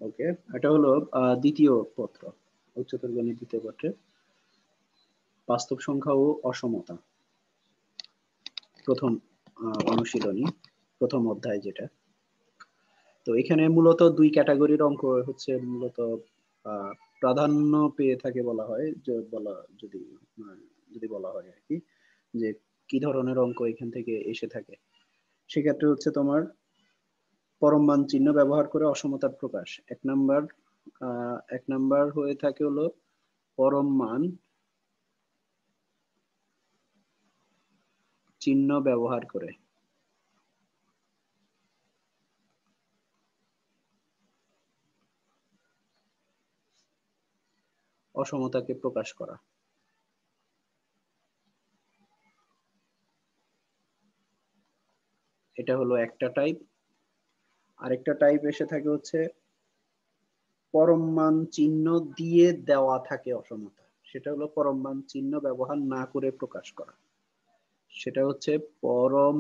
ওকে, এটা হলো দ্বিতীয় পত্র, উচ্চতর গণিত দ্বিতীয় পত্রে বাস্তব সংখ্যা ও অসমতা, প্রথম অনুশীলনী, প্রথম অধ্যায় যেটা। তো এখানে মূলত দুই ক্যাটাগরির অঙ্ক হচ্ছে মূলত আহ, প্রাধান্য পেয়ে থাকে বলা হয়, যে বলা যদি যদি বলা হয় আর কি, যে কি ধরনের অঙ্ক এখান থেকে এসে থাকে। সেক্ষেত্রে হচ্ছে তোমার পরম মান চিহ্ন ব্যবহার করে অসমতার প্রকাশ, এক নাম্বার হয়ে থাকে হলো পরম মান চিহ্ন ব্যবহার করে অসমতাকে প্রকাশ করা। এটা হলো একটা টাইপ। আরেকটা টাইপ এসে থাকে হচ্ছে পরম মান চিহ্ন দিয়ে দেওয়া থাকে অসমতা, সেটা হলো পরম মান চিহ্ন ব্যবহার না করে প্রকাশ করা। সেটা হচ্ছে পরম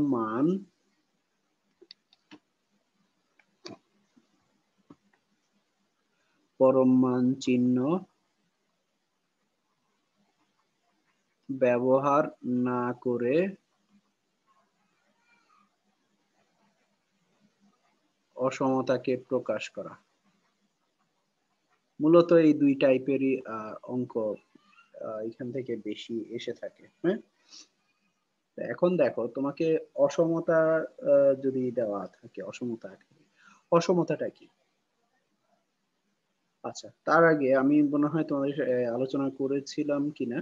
মান চিহ্ন ব্যবহার না করে অসমতাকে প্রকাশ করা। মূলত এই দুই টাইপেরই অঙ্ক এখান থেকে বেশি এসে থাকে। হ্যাঁ, তো এখন দেখো তোমাকে অসমতা যদি দেওয়া থাকে, অসমতাটা কি? আচ্ছা, তার আগে আমি মনে হয় তোমাদের আলোচনা করেছিলাম কিনা,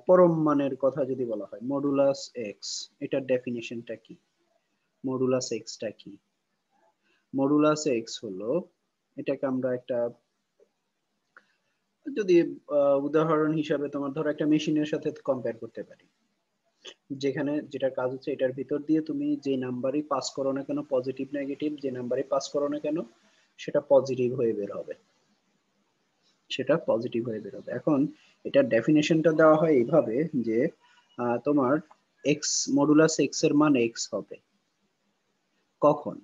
পরম মানের কথা যদি বলা হয়, মডুলাস এক্স, এটার ডেফিনিশনটা কি? মডুলাস এক্সটা কি? মডুলাস এক্স হলো, এটাকে আমরা একটা যদি উদাহরণ হিসাবে তোমার ধরো একটা মেশিনের সাথে কম্পেয়ার করতে পারি, যেখানে যেটার কাজ হচ্ছে এটার ভিতর দিয়ে তুমি যে নাম্বারই পাস করো না কেন, পজিটিভ নেগেটিভ যে নাম্বারই পাস করো না কেন, সেটা পজিটিভ হয়ে বের হবে, সেটা পজিটিভ হয়ে বের হবে। এখন এটার ডেফিনেশনটা দেওয়া হয় এইভাবে যে তোমার এক্স, মডুলাস এক্স এর মান এক্স হবে কখন?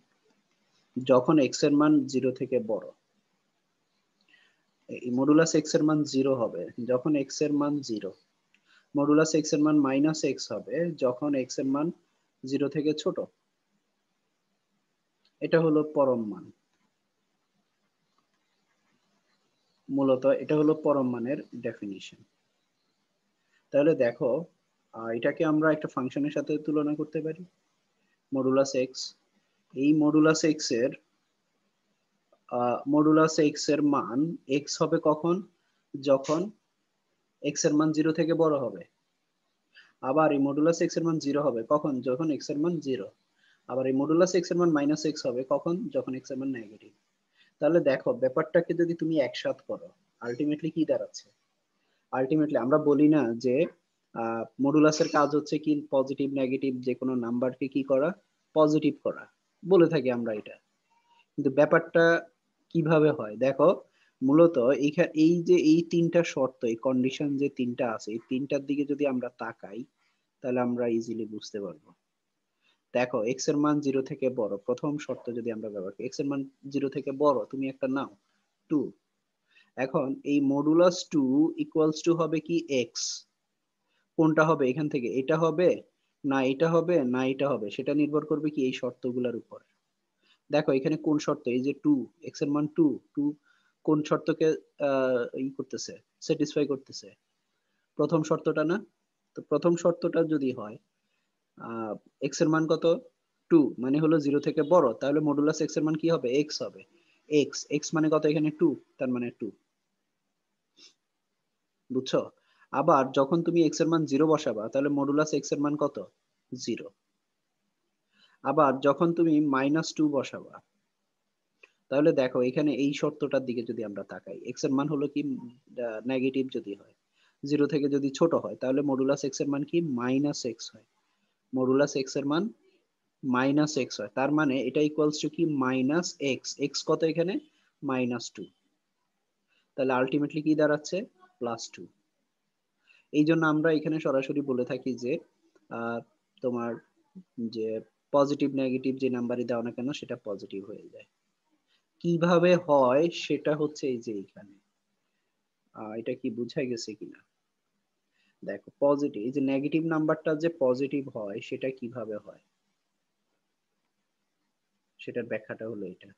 যখন এক্স এর মান 0 থেকে বড়। এই মডুলাস এক্স এর মান 0 হবে যখন এক্স এর মান 0। মডুলাস এক্স এর মান মাইনাস এক্স হবে যখন এক্স এর মান 0 থেকে ছোট। এটা হলো পরম মান। মূলত এটা হলো পরম মানের ডেফিনিশন। তাহলে দেখো, এটাকে আমরা একটা ফাংশনের সাথে তুলনা করতে পারি, মডুলাস এক্স। এই মডুলাস এক্স এর মান এক্স হবে কখন? যখন এক্স এর মান 0 থেকে বড় হবে। আবার এই মডুলাস এক্স এর মান 0 হবে কখন? যখন এক্স এর মান 0। আবার এই মডুলাস এক্স এর মান মাইনাস এক্স হবে কখন? যখন এক্স এর মান নেগেটিভ। তাহলে দেখো ব্যাপারটাকে যদি তুমি একসাথ করো, আলটিমেটলি কি দাঁড়াচ্ছে? আলটিমেটলি আমরা বলি না যে মডুলাসের কাজ হচ্ছে কি, পজিটিভ নেগেটিভ যে কোনো নাম্বারকে কি করা, পজিটিভ করা, বলে থাকি আমরা এটা। কিন্তু ব্যাপারটা কিভাবে হয় দেখো, মূলত এই যে এই তিনটা শর্ত, এই কন্ডিশন যে তিনটা আছে, এই তিনটার দিকে যদি আমরা তাকাই তাহলে আমরা ইজিলি বুঝতে পারবো। দেখো এক্স এর মান 0 থেকে বড়, প্রথম শর্ত যদি আমরা ব্যবহার করি, এক্স এর মান 0 থেকে বড়, তুমি একটা নাও 2। এখন এই মডুলাস 2 ইকুয়ালস টু হবে কি এক্স। কোনটা হবে এখান থেকে? এটা হবে না এটা হবে না এটা হবে, সেটা নির্ভর করবে কি এই শর্তগুলোর উপর। দেখো এখানে কোন শর্ত, এই যে 2, এক্স এর মান 2, 2 কোন শর্তকে ই করতেছে, স্যাটিসফাই করতেছে? প্রথম শর্তটা না? তো প্রথম শর্তটা যদি হয় এক্স এর মান কত? 2, মানে হলো 0 থেকে বড়, তাহলে মডুলাস এক্স এর মান কি হবে? এক্স হবে। এক্স এক্স মানে কত এখানে? 2, তার মানে 2। বুঝছো? আবার যখন তুমি এক্স এর মান 0 বসাবা তাহলে মডুলাস এক্স এর মান কত? 0। আবার যখন তুমি -2 বসাবা, তাহলে দেখো এখানে এই শর্তটার দিকে যদি আমরা তাকাই, এক্স এর মান হলো কি নেগেটিভ যদি হয়, 0 থেকে যদি ছোট হয়, তাহলে মডুলাস এক্স এর মান কি? মাইনাস এক্স হয়। মডুলাস এক্স এর মান মাইনাস এক্স হয়, তার মানে এটা ইকুয়ালস টু কি? Minus x. এক্স কত এখানে? -2। তাহলে আলটিমেটলি কি দাঁড়াচ্ছে? +2। এই জন্য আমরা এখানে সরাসরি বলে থাকি যে আহ, তোমার যে পজিটিভ নেগেটিভ যে নাম্বারই দাও না কেন সেটা পজিটিভ হয়ে যায়। কিভাবে হয় সেটা হচ্ছে এই যে এখানে, এটা কি বুঝাই গেছে কিনা? দেখো পজিটিভ, এই যে নেগেটিভ নাম্বারটা যে পজিটিভ হয় সেটা কিভাবে হয়, সেটার ব্যাখ্যাটা হলো এটা।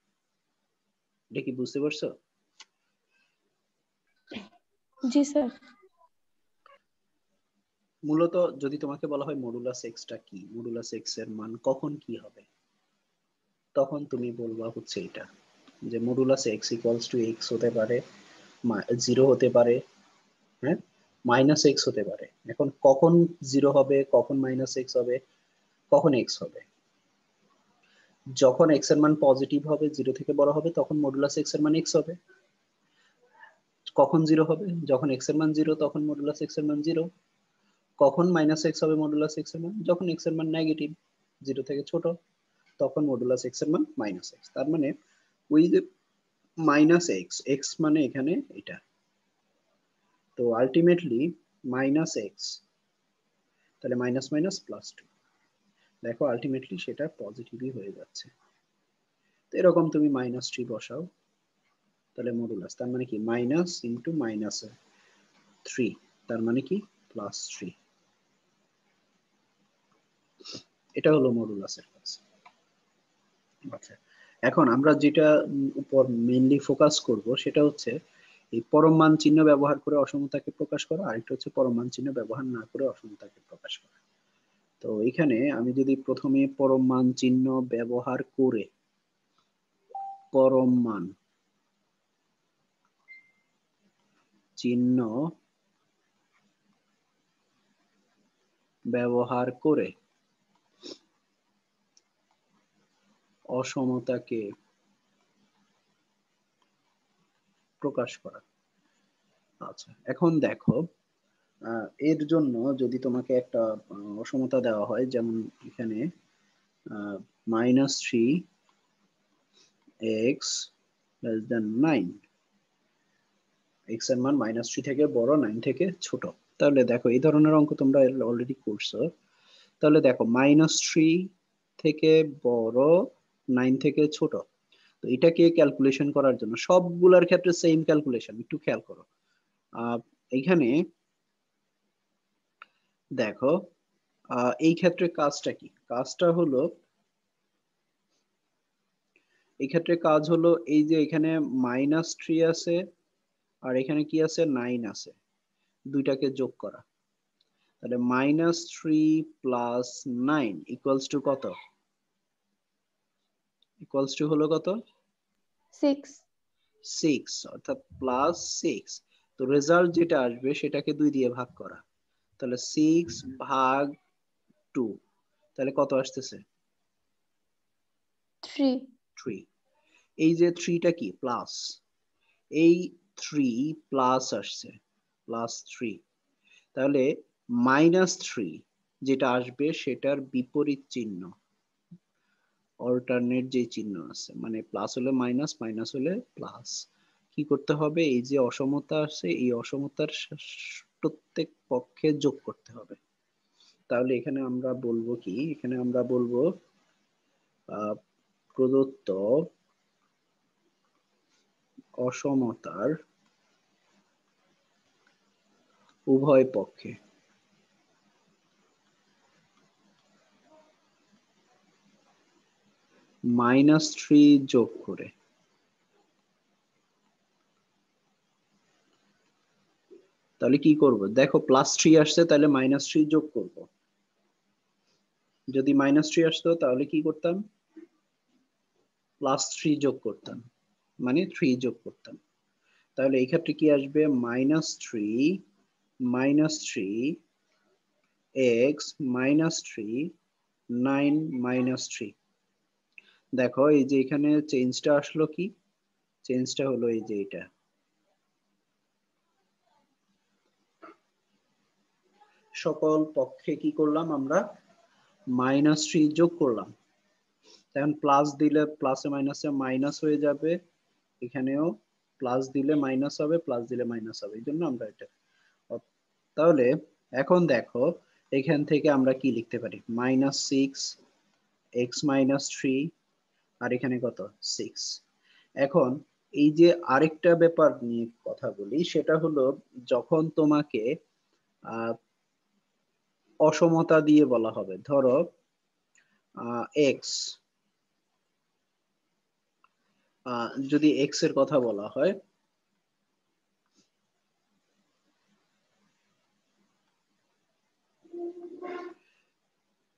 এটা কি বুঝতে পারছো? জি স্যার। মূলত যদি তোমাকে বলা হয় মডুলাস এক্সটা কি, মডুলাস এক্স এর মান কখন কি হবে, তখন তুমি বলবা হচ্ছে এটা, যে modulus x equals to x হতে পারে, 0 হতে পারে, হ্যাঁ, মাইনাস এক্স হতে পারে। এখন কখন 0 হবে, কখন মাইনাস এক্স হবে, কখন এক্স হবে? যখন এক্স এর মান পজিটিভ হবে, 0 থেকে বড় হবে, তখন মডুলাস এক্স এর মান এক্স হবে। কখন 0 হবে? যখন এক্স এর মান 0, তখন মডুলাস এক্স এর মান 0। কখন মাইনাস এক্স হবে মডুলাস এক্স এর মান? যখন এক্স এর মান নেগেটিভ, 0 থেকে ছোট, তখন মডুলাস এক্স এর মান মাইনাস এক্স। তার মানে ওই যে মাইনাস এক্স, এক্স মানে এখানে এটা, তো আলটিমেটলি মাইনাস এক্স, তাহলে মাইনাস মাইনাস প্লাস 2, দেখো আলটিমেটলি সেটা পজিটিভই হয়ে যাচ্ছে। তো এরকম তুমি -3 বসাও, তাহলে মডুলাস, তার মানে কি মাইনাস ইন্টু মাইনাস 3, তার মানে কি +3। এটা হলো মডুলাসের কাজ। আচ্ছা, এখন আমরা যেটা উপর মেইনলি ফোকাস করব সেটা হচ্ছে এই পরম মান চিহ্ন ব্যবহার করে অসমতাকে প্রকাশ করা, আরেকটা হচ্ছে পরম মান চিহ্ন ব্যবহার না করে অসমতাকে প্রকাশ করা। তো এখানে আমি যদি প্রথমে পরম মান চিহ্ন ব্যবহার করে, পরম মান চিহ্ন ব্যবহার করে অসমতাকে প্রকাশ করা। আচ্ছা, এখন দেখো এর জন্য যদি তোমাকে একটা অসমতা দেওয়া হয়, যেমন এখানে -3x <9, এক্স এর মান -3 থেকে বড়, 9 থেকে ছোট। তাহলে দেখো এই ধরনের অঙ্ক তোমরা অলরেডি করছো। তাহলে দেখো -3 থেকে বড়, 9 থেকে ছোট, তো এটাকে ক্যালকুলেশন করার জন্য সবগুলোর ক্ষেত্রে সেম ক্যালকুলেশন, একটু খেয়াল করো। এইখানে দেখো এই ক্ষেত্রে কাজটা কি, কাজটা হলো, এই ক্ষেত্রে কাজ হলো এই যে এখানে -3 আছে আর এখানে কি আছে 9 আছে, দুইটাকে যোগ করা। তাহলে -3 প্লাস 9 ইকুয়ালস টু কত? ইকুয়ালস টু হলো কত? 6। 6, অর্থাৎ +6। তো রেজাল্ট যেটা আসবে সেটাকে 2 দিয়ে ভাগ করা, তাহলে 6 ভাগ 2, তাহলে কত আসতেছে? 3। 3। এই যে 3টা কি প্লাস, এই 3 প্লাস আসছে, +3, তাহলে -3 যেটা আসবে সেটার বিপরীত চিহ্ন, অল্টারনেট যে চিহ্ন আছে, মানে প্লাস হলে মাইনাস, মাইনাস হলে প্লাস, কি করতে হবে? এই যে অসমতা আছে, এই অসমতার প্রত্যেক পক্ষে যোগ করতে হবে। তাহলে এখানে আমরা বলবো কি, এখানে আমরা বলবো প্রদত্ত অসমতার উভয় পক্ষে -3 যোগ করে, তাহলে কি করব? দেখো +3 আসছে, তাহলে -3 যোগ করব। যদি -3 আসতো তাহলে কি করতাম? +3 যোগ করতাম, মানে 3 যোগ করতাম। তাহলে এই ক্ষেত্রে কি আসবে? -3 x -3 9 -3। দেখো এই যে এখানে চেঞ্জটা আসলো, কি চেঞ্জটা হলো? এই যে এটা সকল পক্ষে কি করলাম আমরা? -3 যোগ করলাম। এখন প্লাস দিলে প্লাসে মাইনাসে মাইনাস হয়ে যাবে, এখানেও প্লাস দিলে মাইনাস হবে, প্লাস দিলে মাইনাস হবে, এই জন্য আমরা এটা। তাহলে এখন দেখো এখান থেকে আমরা কি লিখতে পারি? -6 x -3, আর এখানে কত? 6। এখন এই যে আরেকটা ব্যাপার নিয়ে কথা বলি, সেটা হলো যখন তোমাকে অসমতা দিয়ে বলা হবে, ধরো এক্স, যদি এক্স এর কথা বলা হয়,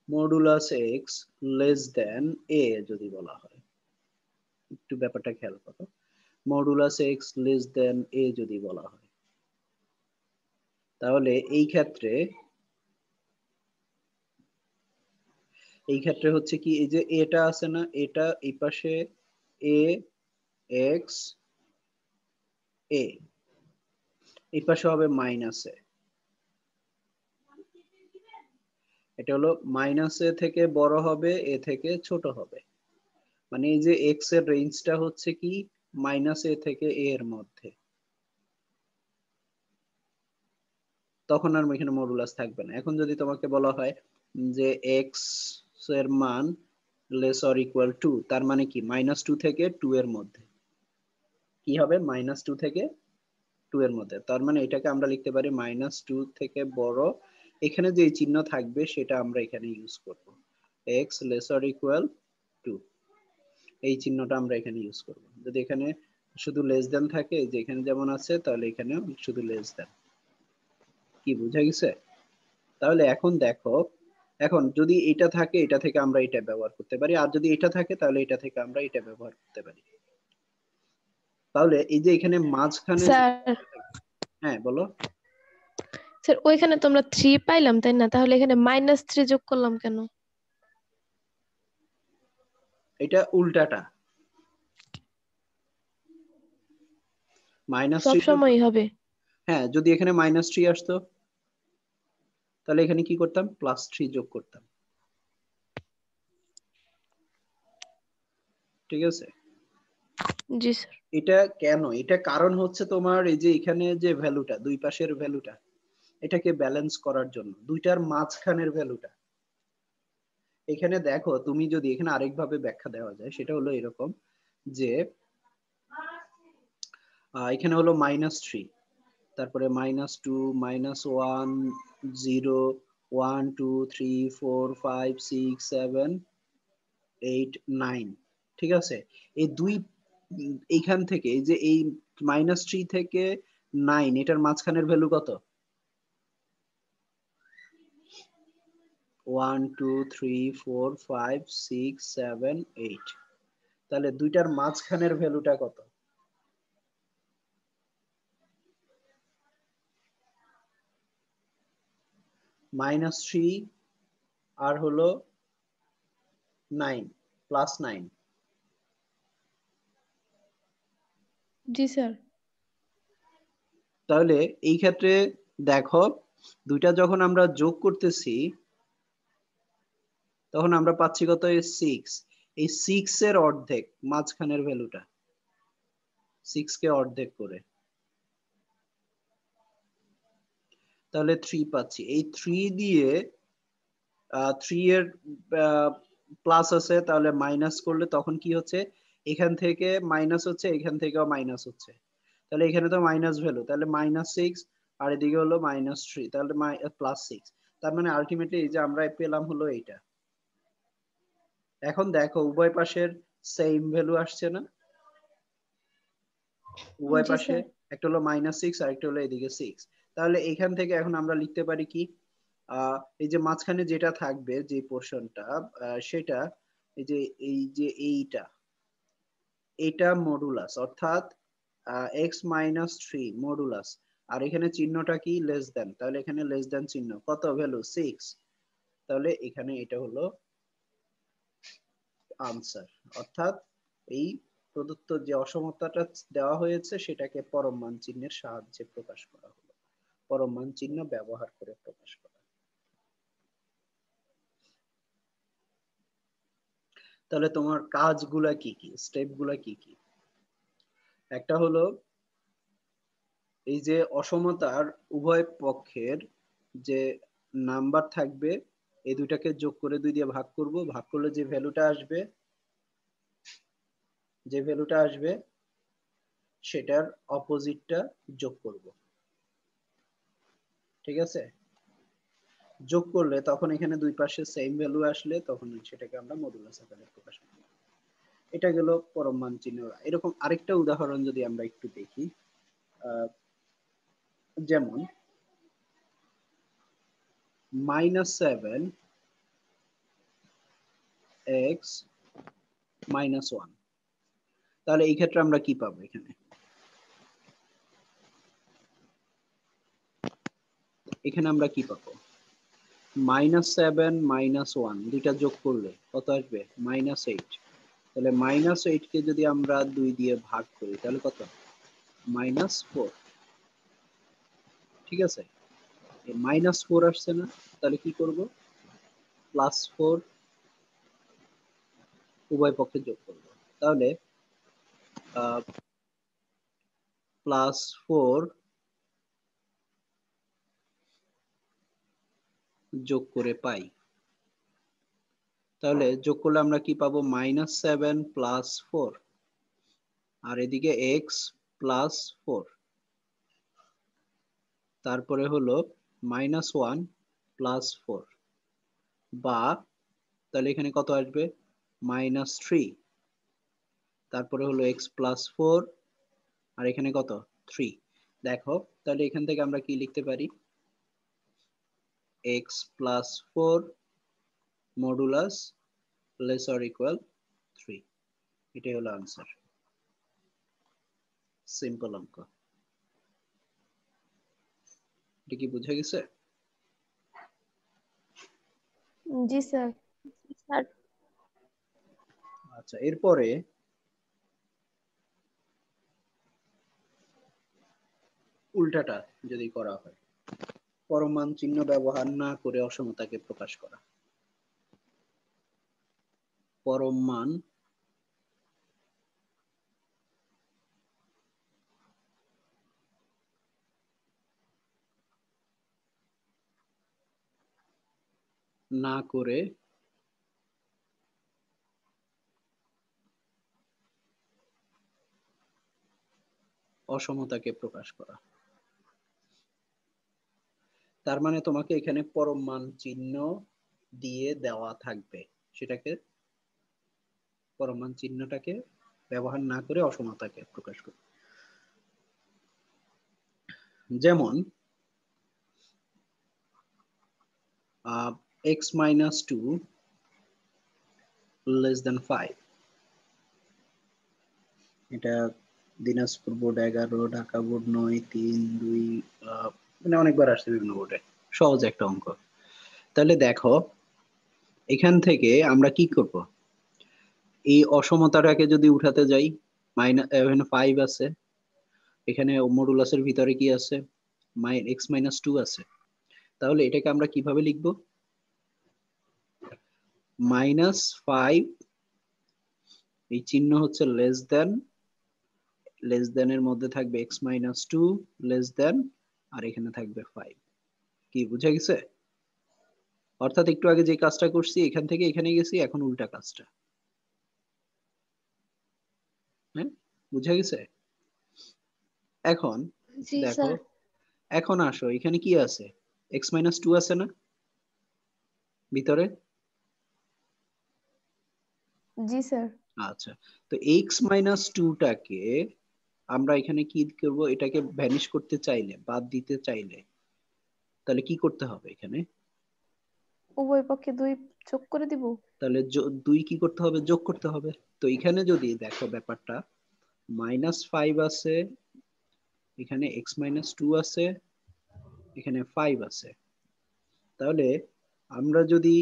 মডুলাস এক্স লেস দেন এ যদি বলা হয়, একটু ব্যাপারটা খেয়াল করো, মডুলাস এক্স লেস দেন এ যদি বলা হয়, তাহলে এই ক্ষেত্রে হচ্ছে কি, এই যে এটা আছে না, এটা এই পাশে এ এক্স এ, এই পাশে হবে মাইনাস এ। এটা হলো মাইনাস এ থেকে বড় হবে, এ থেকে ছোট হবে, মানে এই যে এক্স এর রেঞ্জটা হচ্ছে কি মাইনাস এ থেকে এ এর মধ্যে, তখন আর এখানে মডুলাস থাকবে না। এখন যদি তোমাকে বলা হয় যে এক্স এর মান লেস অর ইকুয়াল টু, তার মানে কি -2 থেকে 2 এর মধ্যে, কি হবে -2 থেকে 2 এর মধ্যে, তার মানে এটাকে আমরা লিখতে পারি -2 থেকে বড়, এখানে যে চিহ্ন থাকবে সেটা আমরা এখানে ইউজ করব, x less or equal to, এই চিহ্নটা আমরা এখানে ইউজ করব। যদি এখানে শুধু লেস দেন থাকে, যে এখানে যেমন আছে, তাহলে এখানেও শুধু লেস দেন। কি বুঝা গেছে? তাহলে এখন দেখো, এখন যদি এটা থাকে, এটা থেকে আমরা এটা ব্যবহার করতে পারি, আর যদি এটা থাকে তাহলে এটা থেকে আমরা এটা ব্যবহার করতে পারি। তাহলে এই যে এখানে মাঝখানে, স্যার হ্যাঁ বলো। স্যার ওইখানে তো আমরা 3 পাইলাম তাই না, তাহলে এখানে -3 যোগ করলাম কেন? এটা উল্টাটা, সব -3, সময় হবে। হ্যাঁ যদি এখানে -3 আসতো, তাহলে এখানে কি করতাম, +3 যোগ করতাম, ঠিক আছে? জি স্যার। এটা কেন, এটা কারণ হচ্ছে তোমার এই যে এখানে যে ভ্যালুটা, দুই পাশের ভ্যালুটা, এটাকে ব্যালেন্স করার জন্য, দুইটার মাঝখানের ভ্যালুটা। এখানে দেখো, তুমি যদি এখানে আরেকভাবে ব্যাখ্যা দেওয়া যায়, সেটা হলো এরকম যে এখানে হলো -3, তারপরে -2, -1, 0, 1 2 3 4 5 6 7 8 9, ঠিক আছে? এই দুই, এইখান থেকে এই যে এই -3 থেকে 9, এটার মাঝখানের ভ্যালু কত? 1 2 3 4 5 6 7 8, তাহলে দুইটার মাঝখানের ভ্যালুটা কত? -3 আর হলো 9, +9। জি স্যার। তাহলে এই ক্ষেত্রে দেখো, দুইটা যখন আমরা যোগ করতেছি, তখন আমরা পাচ্ছি কত, 6। এই 6 এর অর্ধেক মাঝখানের ভ্যালুটা, 6 কে অর্ধেক করে, তাহলে 3 পাচ্ছি। এই 3 দিয়ে 3 এর প্লাস আছে, তাহলে মাইনাস করলে তখন কি হচ্ছে, এখান থেকে মাইনাস হচ্ছে, এখান থেকেও মাইনাস হচ্ছে, তাহলে এখানে তো মাইনাস ভ্যালু, তাহলে -6, আর এদিকে হলো -3, তাহলে +6। তার মানে আলটিমেটলি এই যে আমরা পেলাম হলো এইটা। এখন দেখো উভয় পাশের সেম ভ্যালু আসছে না, উভয় জি পাশে স্যার। একটা হলো -6 আর একটা হলো এদিকে 6, তাহলে এখান থেকে এখন আমরা লিখতে পারি কি, এই যে মাঝখানে যেটা থাকবে, যে পোর্শনটা, সেটা এই যে এইটা, এটা মডুলাস, অর্থাৎ x-3 মডুলাস, আর এখানে চিহ্নটা কি, লেস দেন, তাহলে এখানে লেস দেন চিহ্ন, কত ভ্যালু, 6, তাহলে এখানে এটা হলো আনসার। অর্থাৎ এই প্রদত্ত যে অসমতাটা দেওয়া হয়েছে, সেটাকে পরম মান চিহ্নের সাহায্যে প্রকাশ করা হলো, পরম মান চিহ্ন ব্যবহার করে প্রকাশ করা। তাহলে তোমার কাজগুলা কি কি, স্টেপ গুলা কি কি? একটা হলো এই যে অসমতার উভয় পক্ষের যে নাম্বার থাকবে, এই দুইটাকে যোগ করে 2 দিয়ে ভাগ করব, ভাগ করলে যে ভ্যালুটা আসবে, সেটার অপোজিটটা যোগ করব। ঠিক আছে, যোগ করলে তখন এখানে দুই পাশে সেম ভ্যালু আসলে তখন সেটাকে আমরা মডুলাস আকারে প্রকাশ করব। এটা গেল পরম মান চিহ্ন। এরকম আরেকটা উদাহরণ যদি আমরা একটু দেখি, যেমন -7 x -1, তাহলে এই ক্ষেত্রে আমরা কি পাবো? এখানে আমরা কি পাবো? -7 -1 দুইটা যোগ করলে কত আসবে? -8। তাহলে -8 কে যদি আমরা 2 দিয়ে ভাগ করি তাহলে কত? -4। ঠিক আছে, এই -4 আসছে না? তাহলে কি করব? +4 উভয় পক্ষে যোগ করব। তাহলে +4 যোগ করে পাই। তাহলে যোগ করলে আমরা কি পাবো? -7 + 4 আর এদিকে x +4, তারপরে হলো -1 + 4, বা তাহলে এখানে কত আসবে? -3, তারপরে হলো x +4 আর এখানে কত? 3। দেখো, তাহলে এখান থেকে আমরা কি লিখতে পারি? x +4 modulus less or equal 3। এটাই হলো আনসার। সিম্পল অঙ্ক। এটা কি বুঝে গেছে? জি স্যার। স্যার আচ্ছা, এরপরে উল্টাটা যদি করা হয়, পরম মান চিহ্ন ব্যবহার না করে অসমতাকে প্রকাশ করা। পরম মান না করে অসমতাকে প্রকাশ করা। তার মানে তোমাকে এখানে পরম মান চিহ্ন দিয়ে দেওয়া থাকবে, সেটাকে পরম মান চিহ্নটাকে ব্যবহার না করে অসমতাকে প্রকাশ করে। যেমন x - 2 < 5। এটা দিনাজপুর বোর্ড 11, ঢাকা বোর্ড 9, 3, 2 মানে অনেকবার আসছে বিভিন্ন বোর্ডে। সহজ একটা অঙ্ক। তাহলে দেখো, এখান থেকে আমরা কি করব? এই অসমতাটাকে যদি উঠাতে যাই, এখানে 5 আছে, এখানে মডুলাসের ভিতরে কি আছে? x - 2 আছে। তাহলে এটাকে আমরা কিভাবে লিখব? -5, এই চিহ্ন হচ্ছে লেস দেন এর মধ্যে থাকবে x - 2 লেস দেন, আর এখানে থাকবে 5। কি বুঝা গেছে? অর্থাৎ একটু আগে যে কাজটা করছি এখান থেকে এখানে গেছি, এখন উল্টা কাজটা। হ্যাঁ, বুঝা গেছে? এখন জি দেখো, স্যার। এখন আসো, এখানে কি আছে? x - 2 আছে না ভিতরে? জি স্যার। আচ্ছা, তো x - 2 টাকে আমরা এখানে কি করব? এটাকে ভ্যানিশ করতে চাইলে, বাদ দিতে চাইলে, তাহলে কি করতে হবে এখানে? উভয় পক্ষে 2 যোগ করে দিব। তাহলে 2 কি করতে হবে? যোগ করতে হবে। তো এখানে যদি দেখো ব্যাপারটা, -5 আছে, এখানে x - 2 আছে, এখানে 5 আছে। তাহলে আমরা যদি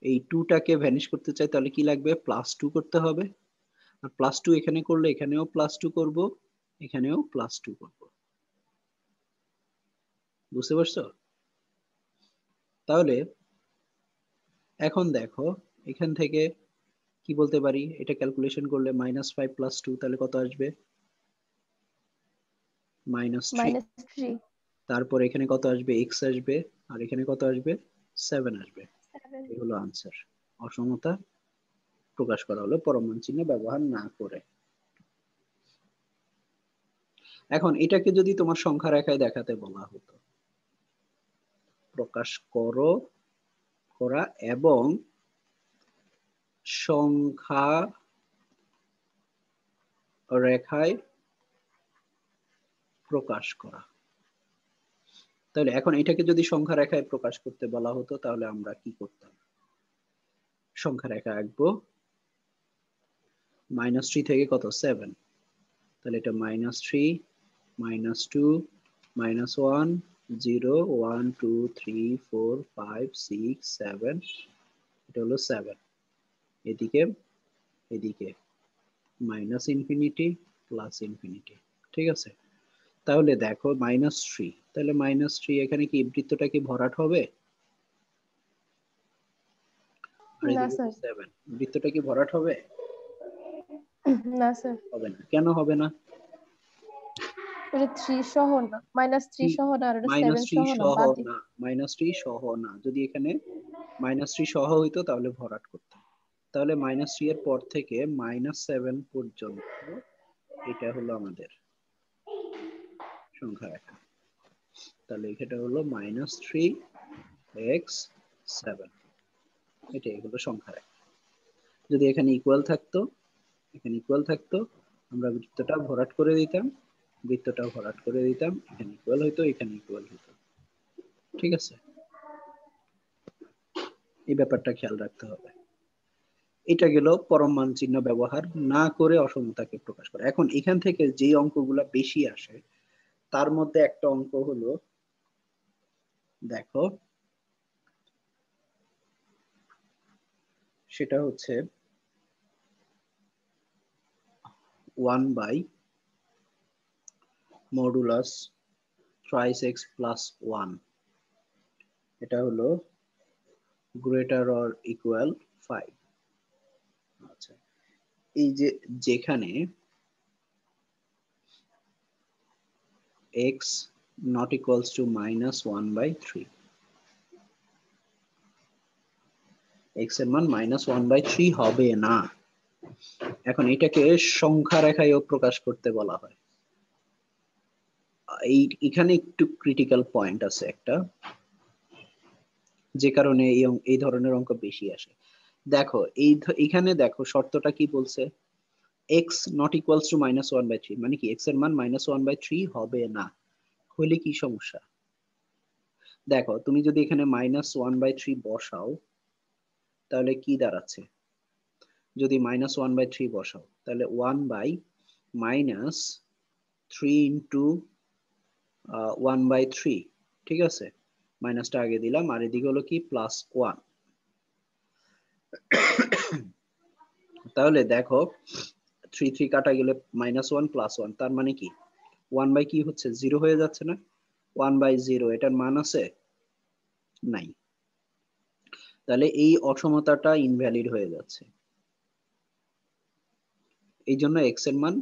এই 2 টাকে ভ্যানিশ করতে চাই তাহলে কি লাগবে? +2 করতে হবে। আর +2 এখানে করলে এখানেও +2 করব, এখানেও +2 করব। বুঝতে পারছো? তাহলে এখন দেখো, এখান থেকে কি বলতে পারি? এটা ক্যালকুলেশন করলে -5 + 2 তাহলে কত আসবে? -3। -3। তারপর এখানে কত আসবে? x আসবে, আর এখানে কত আসবে? 7 আসবে। 7। এই হলো আনসার। অসমতা প্রকাশ করা হলো পরম মান চিহ্ন ব্যবহার না করে। এখন এটাকে যদি তোমার সংখ্যা রেখায় দেখাতে বলা হতো, প্রকাশ করা এবং সংখ্যা রেখায় প্রকাশ করা, তাহলে এখন এটাকে যদি সংখ্যা রেখায় প্রকাশ করতে বলা হতো তাহলে আমরা কি করতাম? সংখ্যা রেখা আঁকবো, -3 থেকে কত 7, তাহলে এটা -3 -2 -1 0 1 2 3 4 5 6 7, এটা হলো 7, এদিকে -ইনফিনিটি +ইনফিনিটি, ঠিক আছে। তাহলে দেখো -3, তাহলে -3 এখানে কি বৃত্তটা কি ভরাট হবে? আর না এদিকে স্যার। 7, বৃত্তটা কি ভরাট হবে? না স্যার, হবে না। কেন হবে না? এটা 3 সহ না, -3 সহ না, আর এটা 7 -3 সহ না, সহ বাদই। না, -3 সহ না। যদি এখানে -3 সহ হইতো তাহলে ভরাট করতাম। তাহলে -3 এর পর থেকে -7 পর্যন্ত এটা হলো আমাদের সংখ্যা রেখা। তাহলে এটা হলো -3x7, এটাই হলো সংখ্যা রেখা। যদি এখানে ইকুয়াল থাকতো, আমরা বৃত্তটা ভরাট করে দিতাম, এখানে ইকুয়াল হইতো, এখানে ইকুয়াল হইতো, ঠিক আছে। এই ব্যাপারটা খেয়াল রাখতে হবে। এটা গেল পরম মান চিহ্ন ব্যবহার না করে অসমতাকে প্রকাশ করা। এখন এখান থেকে যে অঙ্কগুলা বেশি আসে তার মধ্যে একটা অঙ্ক হলো, দেখো সেটা হচ্ছে 1 / মডুলাস থ্রাইস এক্স প্লাস 1, এটা হলো গ্রেটার অর ইকুয়াল 5। আচ্ছা, এই যে যেখানে x not equals to -1/3, x এর মান -1/3 হবে না। এখন এটাকে সংখ্যা রেখায়ও প্রকাশ করতে বলা হয়। এখানে একটু ক্রিটিক্যাল পয়েন্ট আছে একটা, যে কারণে এই ধরনের অঙ্ক বেশি আসে। দেখো এখানে দেখো শর্তটা কি বলছে, x not equals to -1/3, মানে কি x এর মান -1/3 হবে না। হইলে কি সমস্যা? দেখো তুমি যদি এখানে -1/3 বসাও তাহলে কি দাঁড়াচ্ছে? যদি -1/3 বসাও তাহলে 1/-3 ইন্টু 1/3, ঠিক আছে। মাইনাসটা আগে দিলাম, আর এদিকে হলো কি +1। তাহলে দেখো 3 3 কাটা গেলে -1 +1, তার মানে কি 1 কি হচ্ছে 0 হয়ে যাচ্ছে না? 1/0 এটার মান আছে? নাই। তাহলে এই অসমতাটা ইনভ্যালিড হয়ে যাচ্ছে। এই জন্য x এর মান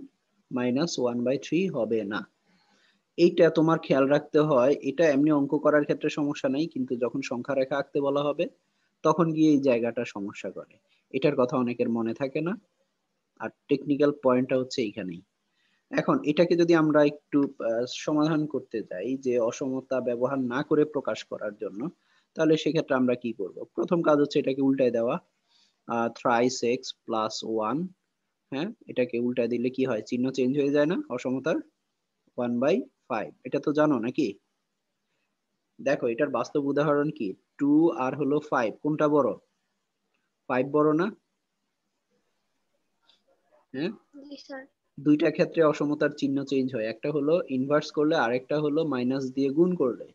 -1/3 হবে না। এইটা তোমার খেয়াল রাখতে হয়। এটা এমনি অঙ্ক করার ক্ষেত্রে সমস্যা নাই, কিন্তু যখন সংখ্যা রেখা আঁকতে বলা হবে তখন গিয়ে এই জায়গাটা সমস্যা করে। এটার কথা অনেকের মনে থাকে না, আর টেকনিক্যাল পয়েন্টটা হচ্ছে এইখানেই। এখন এটাকে যদি আমরা একটু সমাধান করতে যাই, যে অসমতা ব্যবহার না করে প্রকাশ করার জন্য, তাহলে সেক্ষেত্রে আমরা কি করব? প্রথম কাজ হচ্ছে এটাকে উল্টায় দেওয়া, থ্রাইস এক্স প্লাস 1, হ্যাঁ, এটাকে উল্টায় দিলে কি হয়? চিহ্ন চেঞ্জ হয়ে যায় না অসমতার? 1/5, এটা তো জানো নাকি? দেখো এটার বাস্তব উদাহরণ কি, 2 আর হলো 5, কোনটা বড়? 5 বড় না? হ্যাঁ, জি স্যার। দুইটা ক্ষেত্রে অসমতার চিহ্ন চেঞ্জ হয়, একটা হলো ইনভার্স করলে, আরেকটা হলো মাইনাস দিয়ে গুণ করলে।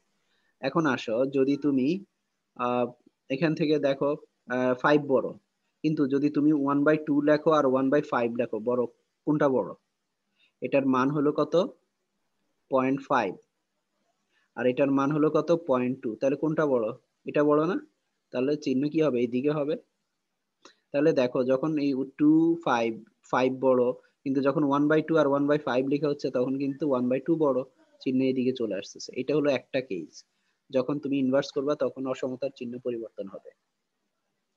এখন আসো, যদি তুমি আহ এখান থেকে দেখো 5 বড়, কিন্তু যদি তুমি 1/2 লেখো আর 1/5 লেখো, বড় কোনটা বড়? এটার মান হলো কত? 0.5, আর এটার মান হলো কত? 0.2, তাহলে কোনটা বড়? এটা বড় না? তাহলে চিহ্ন কি হবে? এইদিকে হবে। তাহলে দেখো যখন এই 2 5 5 বড়, কিন্তু যখন 1/2 আর 1/5 লেখা হচ্ছে তখন কিন্তু 1/2 বড়, চিহ্ন এদিকে চলে আসতেছে। এটা হলো একটা কেস। যখন তুমি ইনভার্স করবা তখন অসমতার চিহ্ন পরিবর্তন হবে।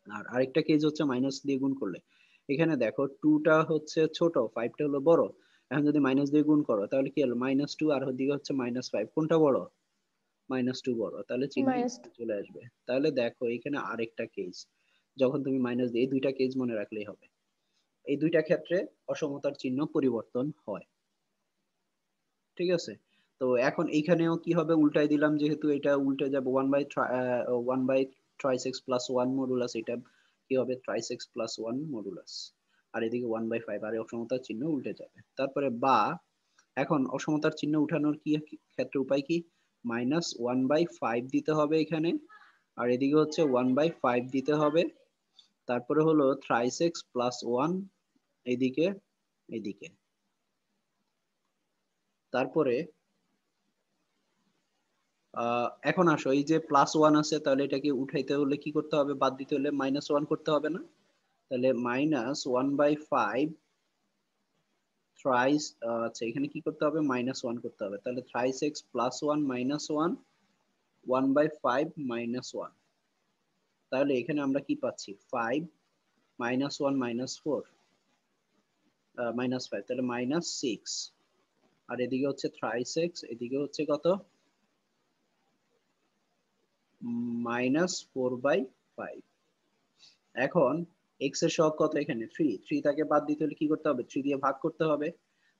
আর আরেকটা কেস হচ্ছে মাইনাস দিয়ে গুণ করলে। এখানে দেখো 2টা হচ্ছে ছোট, 5টা হলো বড়, এখন যদি মাইনাস দিয়ে গুণ করো তাহলে কি হলো -2 আর ওদিকে হচ্ছে -5, কোনটা বড়? -2 বড়, তাহলে চিহ্ন মাইনাস চলে আসবে। তাহলে দেখো এখানে আরেকটা কেস, যখন তুমি মাইনাস দিয়ে এই দুইটা কেস মনে রাখলেই হবে। এই দুইটা ক্ষেত্রে অসমতার চিহ্ন পরিবর্তন হয়। ঠিক আছে, তো এখন এইখানেও কি হবে, উল্টাই দিলাম, যেহেতু এটা উল্টে যাবে 1/3x প্লাস 1 মডুলাস, এটা কি হবে ট্রাইস এক্স প্লাস 1 মডুলাস, আর এদিকে 1/5, আর এই অসমতার চিহ্ন উল্টে যাবে। তারপরে বা এখন অসমতার চিহ্ন উঠানোর কি ক্ষেত্রে উপায় কি, -1/5 দিতে হবে এখানে, আর এদিকে হচ্ছে 1/5 দিতে হবে। তারপরে হলো থ্রাইস এক্স প্লাস 1 এদিকে এদিকে। তারপরে এখন আসো, এই যে +1 আছে, তাহলে এটাকে উঠাইতে হলে কি করতে হবে, বাদ দিতে হলে -1 করতে হবে না? তাহলে -1/5 থ্রাইস, আচ্ছা এখানে কি করতে হবে, -1 করতে হবে। তাহলে থ্রাইস এক্স প্লাস 1 -1, 1/5 -1। তাহলে এখানে আমরা কি পাচ্ছি, 5 -1 -4 -5, তাহলে -6। আর এদিকে হচ্ছে থ্রাইস এক্স, এদিকে হচ্ছে কত, -4/5। এখন এক্স এর সহগ কত, এখানে 3 তাকে বাদ দিতে হলে কি করতে হবে, 3 দিয়ে ভাগ করতে হবে।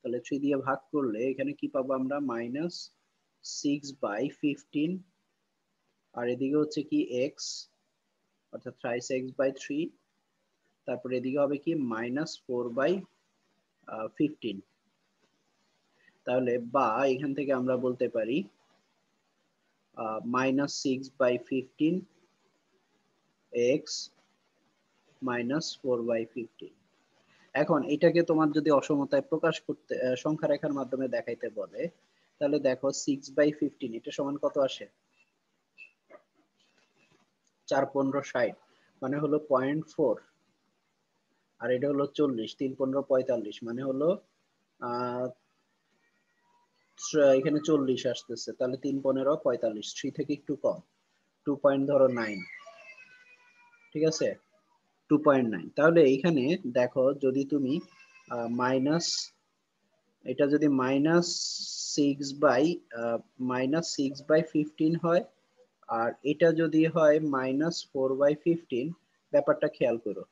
তাহলে 3 দিয়ে ভাগ করলে এখানে কি পাবো আমরা, -6/15, আর এদিকে হচ্ছে কি এক্স, অর্থাৎ থ্রাইস x/3। তারপরে এদিকে হবে কি -4/15। তাহলে বা এখান থেকে আমরা বলতে পারি -6/15 এক্স -4/15। এখন এটাকে তোমার যদি অসমতায় প্রকাশ করতে সংখ্যা রেখার মাধ্যমে দেখাইতে বলে, তাহলে দেখো 6/15 এটা সমান কত আসে, 4×15=60, মানে হলো 0.4, আর এটা হলো 40, 3×15=45, মানে হলো আহ এখানে 40 আসতেছে, তাহলে 3×15=45, 3 থেকে একটু কম, 2.9, ঠিক আছে, 2.9। তাহলে এইখানে দেখো যদি তুমি মাইনাস, এটা যদি -6/15 হয়, আর এটা যদি হয় -4/15, ব্যাপারটা খেয়াল করো।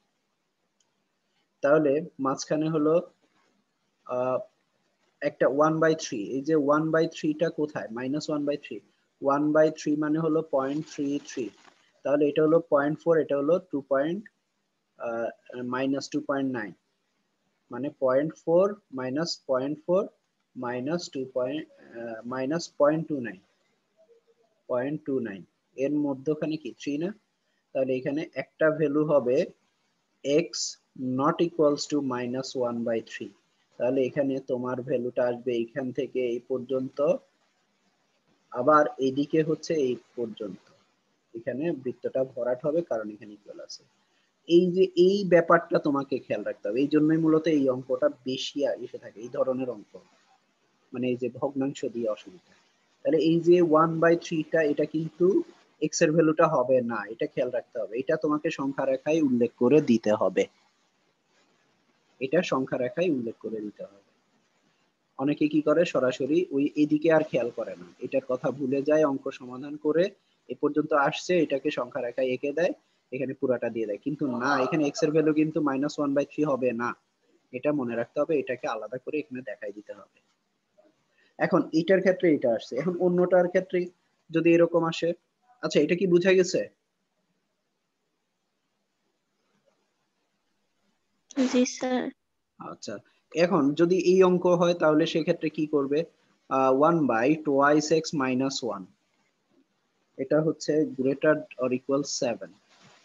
তাহলে মাঝখানে হলো আহ একটা 1/3, এই যে 1/3টা কোথায়, -1/3, 1/3 মানে হলো 0.33, তাহলে এটা হলো 0.4, এটা হলো 2.9, মানে 0.4 -0.4 -0.29, এর মধ্যখানে কি 3 না? তাহলে এখানে একটা ভ্যালু হবে x not equals to -1/3। তাহলে এখানে তোমার ভ্যালুটা আসবে এইখান থেকে এই পর্যন্ত, আবার এইদিকে হচ্ছে এই পর্যন্ত, এখানে বৃত্তটা ভরাট হবে কারণ এখানে ইকুয়াল আছে। এই যে এই ব্যাপারটা তোমাকে খেয়াল রাখতে হবে, এই জন্যই মূলত এই অঙ্কটা বেশি এসে থাকে, এই ধরনের অঙ্ক, মানে এই যে ভগ্নাংশ দিয়ে অসুবিধা। তাহলে এই যে 1/3টা, এটা কিন্তু এক্স এর ভ্যালুটা হবে না, এটা খেয়াল রাখতে হবে, এটা তোমাকে সংখ্যা রেখায় উল্লেখ করে দিতে হবে, এটা সংখ্যা রেখায় উল্লেখ করে দিতে হবে। অনেকে কি করে, সরাসরি ওই এদিকে আর খেয়াল করে না, এটার কথা ভুলে যায়, অঙ্ক সমাধান করে এ পর্যন্ত আসছে, এটাকে সংখ্যা রেখায় এঁকে দেয়, এখানে পুরাটা দিয়ে দেয়, কিন্তু না, এখানে এক্স এর ভ্যালু কিন্তু -1/3 হবে না, এটা মনে রাখতে হবে, এটাকে আলাদা করে এখানে দেখাই দিতে হবে। এখন এটার ক্ষেত্রে এটা আসছে, এখন অন্যটার ক্ষেত্রে যদি এরকম আসে, আচ্ছা এটা কি বুঝা গেছে? জি স্যার। আচ্ছা, এখন যদি এই অঙ্ক হয় তাহলে সেক্ষেত্রে কি করবে, 1/2x - 1, এটা হচ্ছে গ্রেটার অর ইকুয়াল 7।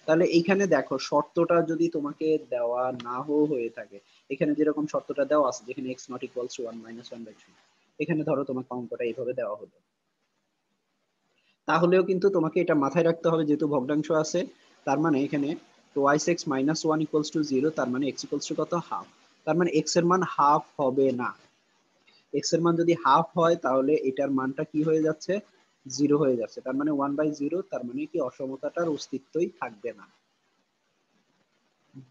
তাহলে এইখানে দেখো শর্তটা যদি তোমাকে দেওয়া না হয়ে থাকে, এখানে যেরকম শর্তটা দেওয়া আছে, যেখানে x not equals to 1 -1/3, এখানে ধরো তোমাকে অঙ্কটা এইভাবে দেওয়া হলো, তাহলেও কিন্তু তোমাকে এটা মাথায় রাখতে হবে, যেহেতু ভগ্নাংশ আছে, তার মানে এখানে 2x - 1 = 0, তার মানে x equals to কত, হাফ, তার মানে x এর মান হাফ হবে না। x এর মান যদি হাফ হয় তাহলে এটার মানটা কি হয়ে যাচ্ছে, 0 হয়ে যাচ্ছে, তার মানে 1/0, তার মানে কি অসমতাটার অস্তিত্বই থাকবে না।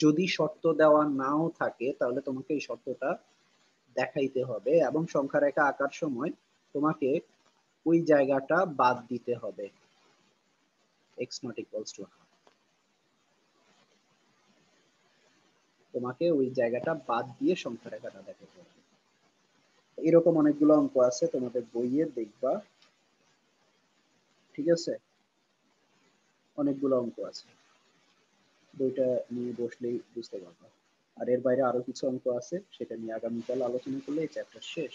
যদি শর্ত দেওয়া নাও থাকে তাহলে তোমাকে এই শর্তটা দেখাইতে হবে এবং সংখ্যা রেখা আঁকার সময় তোমাকে ওই জায়গাটা বাদ দিতে হবে। x not equals to half, তোমাকে ওই জায়গাটা বাদ দিয়ে সংখ্যা রেখাটা দেখাতে হবে। এরকম অনেকগুলো অঙ্ক আছে তোমাদের বইয়ে দেখবা, ঠিক আছে? অনেকগুলো অঙ্ক আছে, বইটা নিয়ে বসলেই বুঝতে পারবা। আর এর বাইরে আরো কিছু অঙ্ক আছে, সেটা নিয়ে আগামীকাল আলোচনা করলে এই চ্যাপ্টার শেষ।